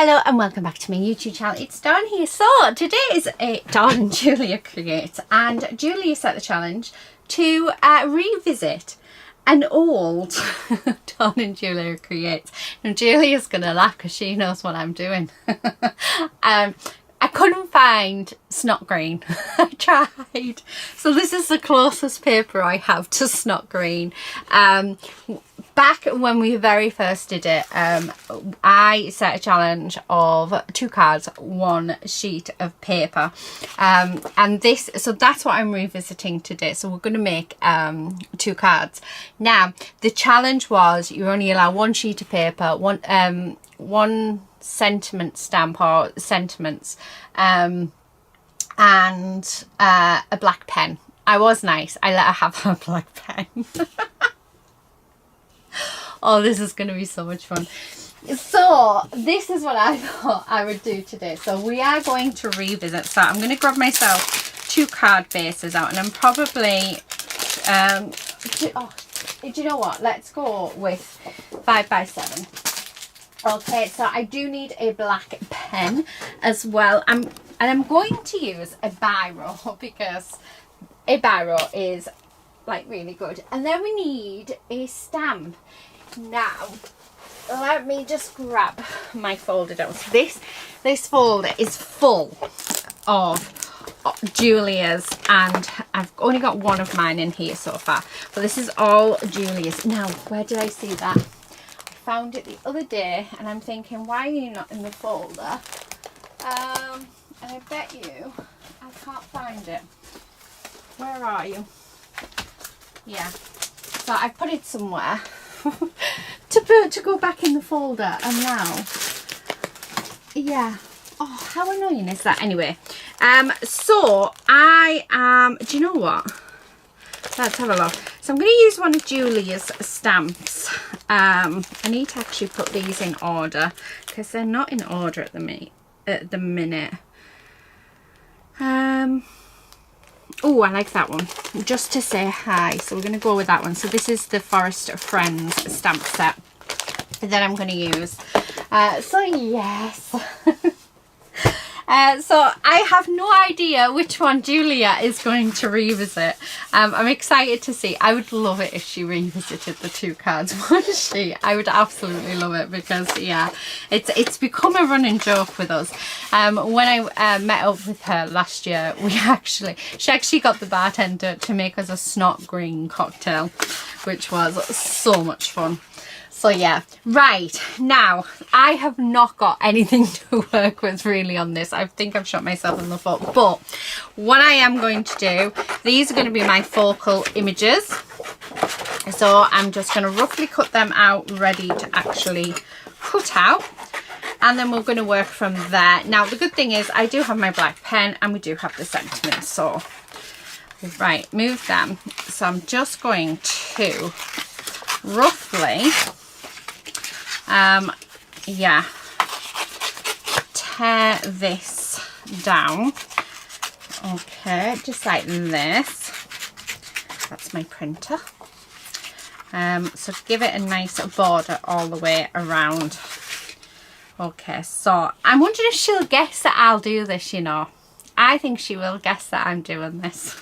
Hello and welcome back to my YouTube channel. It's Dawn here. So today is a Dawn and Julia Create, and Julia set the challenge to revisit an old Dawn and Julia Create. And Julia's gonna laugh because she knows what I'm doing. I couldn't find snot green. I tried. So this is the closest paper I have to snot green. Back when we very first did it, I set a challenge of 2 cards, 1 sheet of paper. And this, so that's what I'm revisiting today. So we're going to make 2 cards. Now, the challenge was you only allow 1 sheet of paper, one sentiment stamp or sentiments, and a black pen. I was nice. I let her have a black pen. Oh, this is going to be so much fun. So this is what I thought I would do today. So we are going to revisit. So I'm going to grab myself 2 card bases out, and I'm probably do you know what, let's go with 5x7. Okay, so I do need a black pen as well. And I'm going to use a biro because a biro is like really good. And then we need a stamp. Now, let me just grab my folder down. So this folder is full of Julia's, and I've only got 1 of mine in here so far. But this is all Julia's. Now, where did I see that? Found it the other day, and I'm thinking, why are you not in the folder? And I bet you I can't find it. Where are you? Yeah, so I put it somewhere to go back in the folder, and now, yeah, oh, how annoying is that? Anyway, so I am, do you know what, let's have a look. So I'm going to use one of Julia's stamps. I need to actually put these in order because they're not in order at the minute. Oh, I like that one. Just to say hi. So we're going to go with that one. So this is the Forest of Friends stamp set that I'm going to use. So yes. So I have no idea which one Julia is going to revisit. I'm excited to see. I would love it if she revisited the 2 cards, wouldn't she? I would absolutely love it because, yeah, it's become a running joke with us. When I met up with her last year, she actually got the bartender to make us a snot green cocktail, which was so much fun. So yeah, right, now I have not got anything to work with really on this. I think I've shot myself in the foot, but what I am going to do, these are going to be my focal images. So I'm just going to roughly cut them out, ready to actually cut out, and then we're going to work from there. Now the good thing is I do have my black pen and we do have the sentiments, so right, move them. So I'm just going to roughly yeah, tear this down. Okay, just like this. That's my printer. So give it a nice border all the way around. Okay, so I'm wondering if she'll guess that I'll do this, you know. I think she will guess that I'm doing this.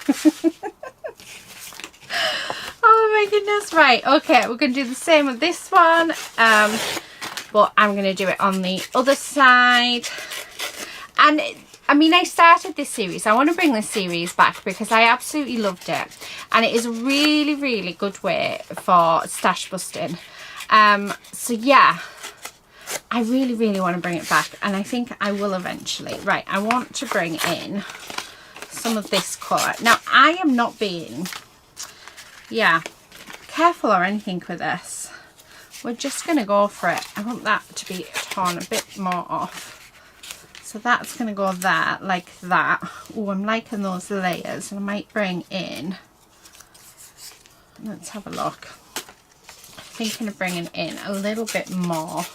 Oh my goodness, right, okay, we're going to do the same with this one, but I'm going to do it on the other side. And I mean, I started this series, I want to bring this series back because I absolutely loved it, and it is a really, really good way for stash busting. So yeah, I really, really want to bring it back, and I think I will eventually. Right, I want to bring in some of this colour. Now, I am not being, yeah, careful or anything with this. We're just going to go for it. I want that to be torn a bit more off. So that's going to go there, like that. Oh, I'm liking those layers. And I might bring in, let's have a look. Thinking of bringing in a little bit more.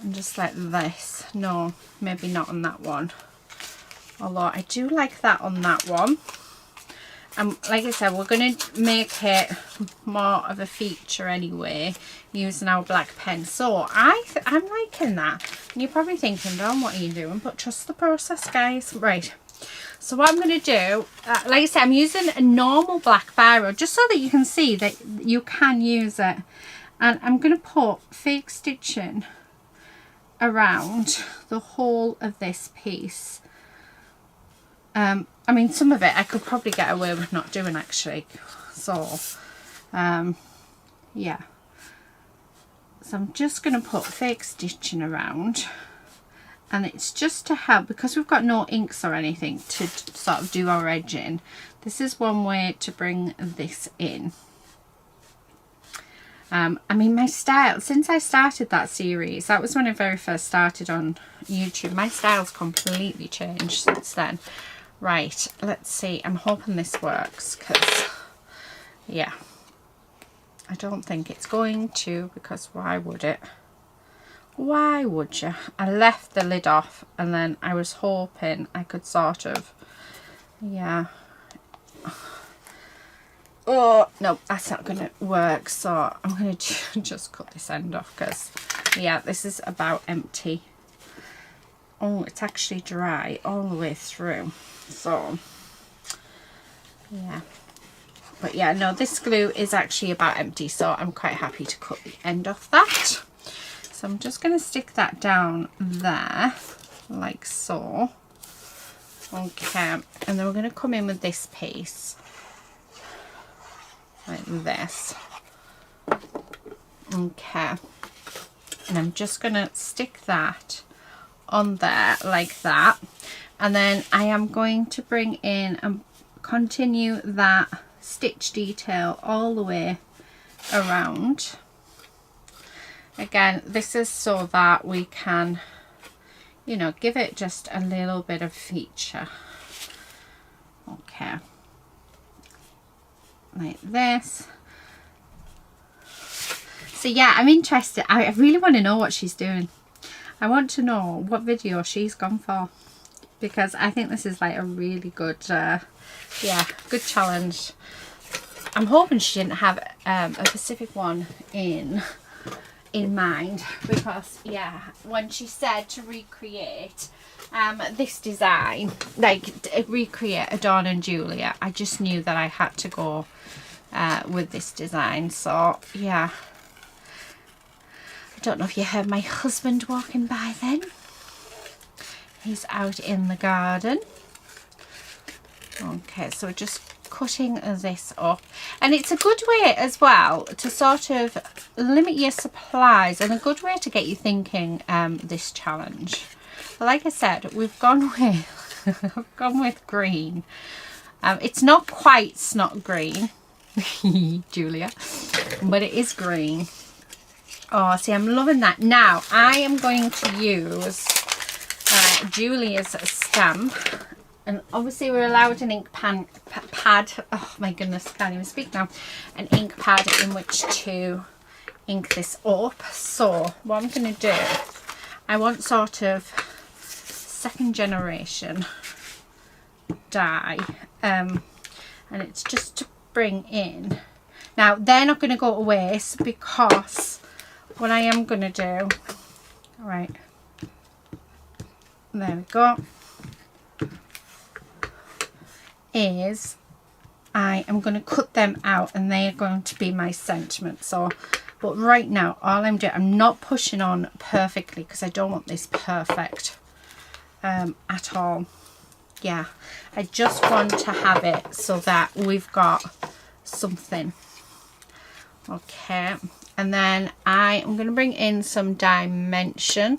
And just like this. No, maybe not on that one. Although I do like that on that one. like I said, we're going to make it more of a feature anyway, using our black pen. So I'm liking that. And you're probably thinking, Dawn, what are you doing? But trust the process, guys. Right. So what I'm going to do, like I said, I'm using a normal black biro just so that you can see that you can use it. And I'm going to put fake stitching around the whole of this piece. I mean, some of it I could probably get away with not doing actually. So, yeah. So I'm just going to put fake stitching around. And it's just to help, because we've got no inks or anything to sort of do our edging. This is one way to bring this in. I mean, my style, since I started that series, that was when I very first started on YouTube, my style's completely changed since then. Right, let's see. I'm hoping this works, because, yeah, I don't think it's going to, because why would it? Why would you? I left the lid off, and then I was hoping I could sort of, yeah. Oh, no, that's not going to work. So I'm going to just cut this end off, because, yeah, this is about empty. Oh, it's actually dry all the way through. So, yeah. But, yeah, no, this glue is actually about empty, so I'm quite happy to cut the end off that. So I'm just going to stick that down there, like so. Okay, and then we're going to come in with this piece, like this. Okay, and I'm just going to stick that on there like that. And then I am going to bring in and continue that stitch detail all the way around. Again, this is so that we can, you know, give it just a little bit of feature. Okay, like this. So yeah, I'm interested. I really want to know what she's doing. I want to know what video she's gone for, because I think this is like a really good, yeah, good challenge. I'm hoping she didn't have a specific one in mind, because yeah, when she said to recreate this design, like recreate a Dawn and Julia, I just knew that I had to go with this design. So yeah, I don't know if you heard my husband walking by then. He's out in the garden. Okay, so just cutting this up, and it's a good way as well to sort of limit your supplies, and a good way to get you thinking this challenge. But like I said, we've gone with I've gone with green. It's not quite snot green, Julia, but it is green. Oh, see, I'm loving that. Now I am going to use Julia's stamp. And obviously we're allowed an ink pad, oh my goodness, I can't even speak now, an ink pad in which to ink this up. So what I'm going to do, I want sort of second generation dye, and it's just to bring in. Now they're not going to go to waste, because what I am going to do, right, there we go, is I am going to cut them out, and they are going to be my sentiment. So, but right now all I'm doing, I'm not pushing on perfectly, because I don't want this perfect at all. Yeah, I just want to have it so that we've got something. Okay, and then I am going to bring in some dimension,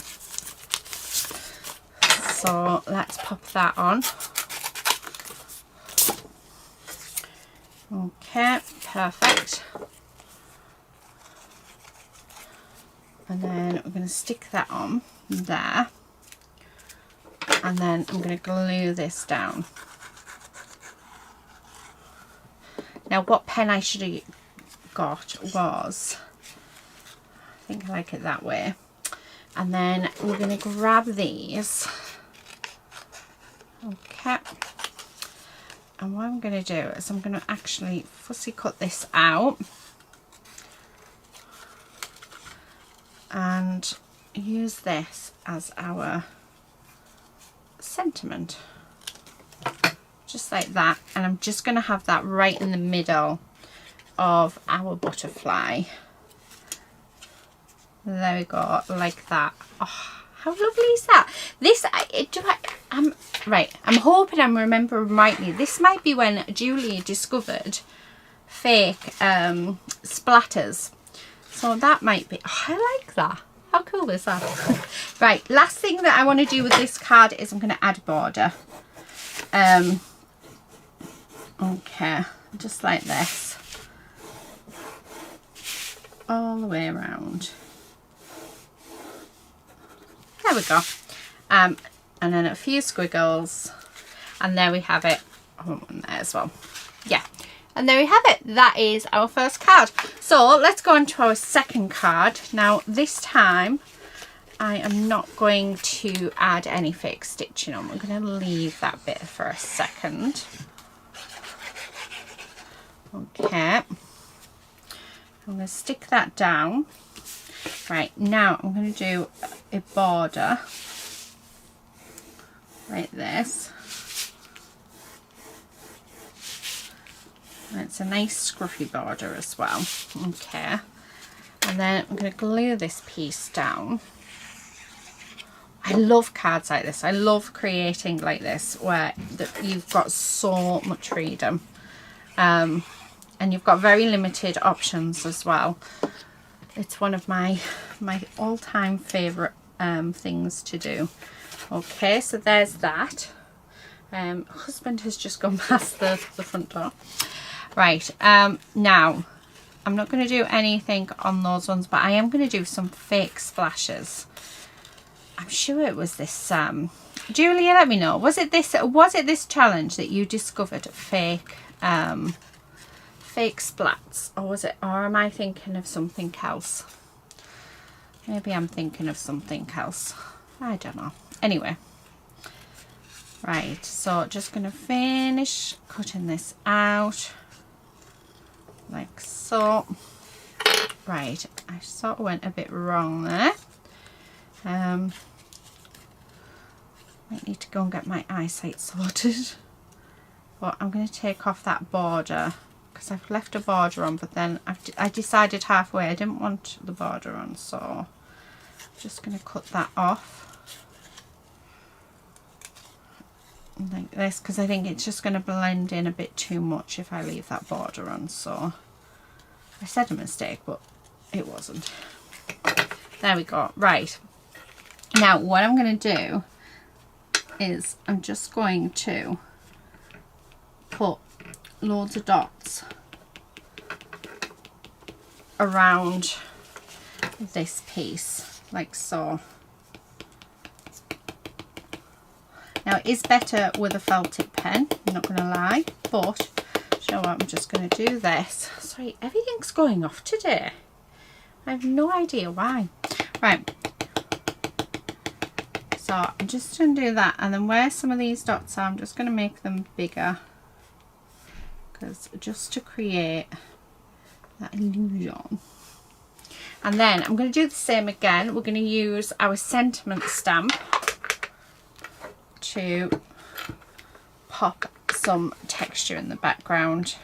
so let's pop that on. Okay, perfect. And then we're going to stick that on there, and then I'm going to glue this down. Now what pen I should have got was, I think I like it that way, and then we're going to grab these, okay, And what I'm going to do is I'm going to actually fussy cut this out and use this as our sentiment, just like that. And I'm just going to have that right in the middle of our butterfly. There we go, like that. Oh, how lovely is that? This, I'm hoping I'm remembering rightly. This might be when Julia discovered fake splatters. So that might be, oh, I like that. How cool is that? Right, last thing that I want to do with this card is I'm going to add a border. Okay, just like this. All the way around. There we go. And then a few squiggles. And there we have it. I want one there as well. Yeah. And there we have it. That is our first card. So let's go on to our second card. Now this time I am not going to add any fake stitching on. We're going to leave that bit for a second. Okay. I'm going to stick that down. Right, now I'm going to do a border like this. And it's a nice scruffy border as well. Okay. And then I'm going to glue this piece down. I love cards like this. I love creating like this where you've got so much freedom. And you've got very limited options as well. It's one of my all-time favourite things to do. Okay, so there's that. Husband has just gone past the front door. Right, now I'm not going to do anything on those ones, but I am going to do some fake splashes. I'm sure it was this Julia, let me know, was it this challenge that you discovered fake splats, or am I thinking of something else? Maybe I'm thinking of something else, I don't know. Anyway, right, so just going to finish cutting this out like so. Right, I sort of went a bit wrong there. Might need to go and get my eyesight sorted. But I'm going to take off that border because I've left a border on, but then I decided halfway I didn't want the border on, so I'm just going to cut that off like this, because I think it's just going to blend in a bit too much if I leave that border on. So I said a mistake, but it wasn't. There we go. Right, now what I'm going to do is I'm just going to put loads of dots around this piece like so. Now it is better with a felt tip pen, I'm not going to lie, but you know what, I'm just going to do this. Sorry, everything's going off today. I have no idea why. Right, so I'm just going to do that, and then where some of these dots are, I'm just going to make them bigger, because just to create that illusion. And then I'm going to do the same again. We're going to use our sentiment stamp to pop some texture in the background.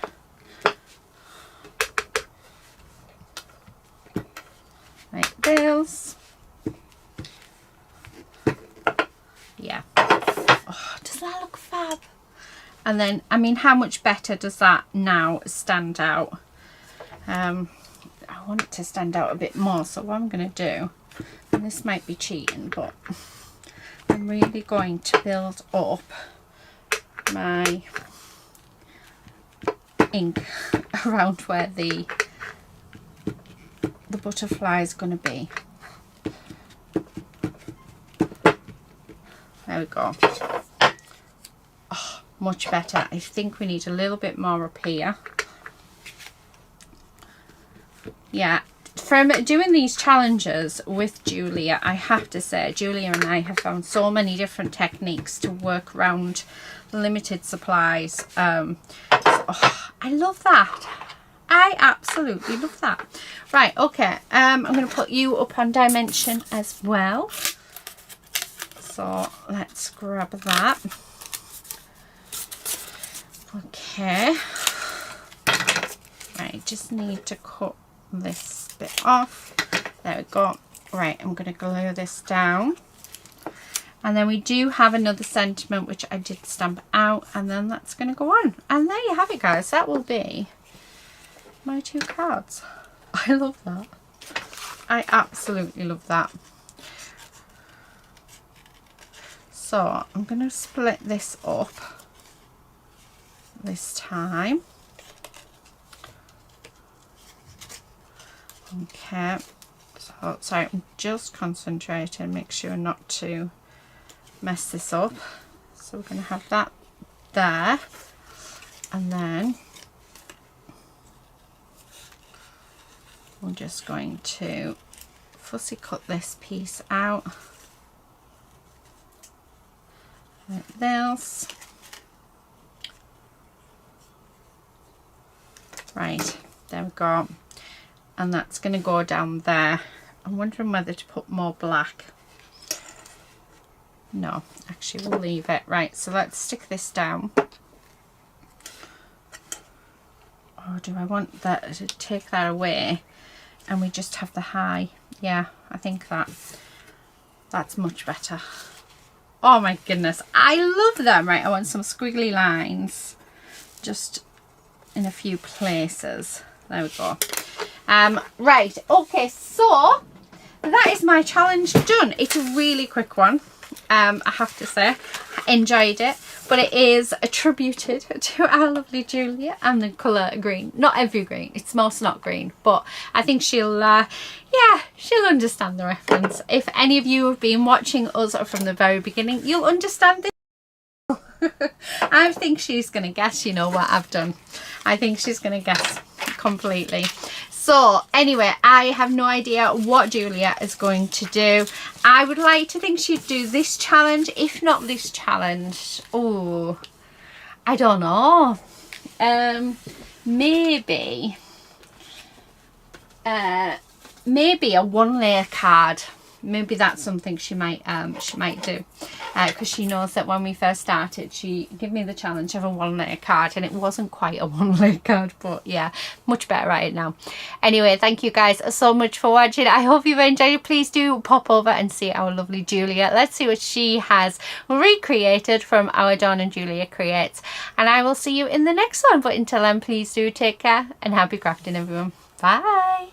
Like this. Yeah. Oh, does that look fab? And then, I mean, how much better does that now stand out? I want it to stand out a bit more, so what I'm going to do, and this might be cheating, but I'm really going to build up my ink around where the butterfly is going to be. There we go. Oh, much better. I think we need a little bit more up here. Yeah, from doing these challenges with Julia, I have to say, Julia and I have found so many different techniques to work around limited supplies. I love that. I absolutely love that. Right, okay, I'm going to put you up on dimension as well. So let's grab that. Okay. Right, just need to cut this bit off. There we go. Right, I'm going to glue this down. And then we do have another sentiment which I did stamp out, and then that's going to go on. And there you have it, guys. That will be my 2 cards. I love that. I absolutely love that. So I'm going to split this up this time. Okay. So sorry, I'm just concentrating, make sure not to mess this up. So we're going to have that there, and then we're just going to fussy cut this piece out like this. Right, there we go. And that's going to go down there. I'm wondering whether to put more black. No, actually we'll leave it. Right, so let's stick this down. Or do I want that to take that away and we just have the high? Yeah, I think that's much better. Oh my goodness, I love them. Right, I want some squiggly lines just in a few places. There we go. Right, okay, so that is my challenge done. It's a really quick one. I have to say, I enjoyed it, but it is attributed to our lovely Julia and the colour green. Not every green, it's most not green, but I think she'll yeah, she'll understand the reference. If any of you have been watching us from the very beginning, you'll understand this. I think she's gonna guess, you know, what I've done. I think she's gonna guess completely. So anyway, I have no idea what Julia is going to do. I would like to think she'd do this challenge, if not this challenge. Oh, I don't know. Maybe a 1 layer card. Maybe that's something she might do, because she knows that when we first started she gave me the challenge of a 1 layer card, and it wasn't quite a 1 layer card, but yeah, much better at it now. Anyway, thank you guys so much for watching. I hope you've enjoyed it. Please do pop over and see our lovely Julia. Let's see what she has recreated from our Dawn and Julia Creates, and I will see you in the next one. But until then, please do take care and happy crafting, everyone. Bye.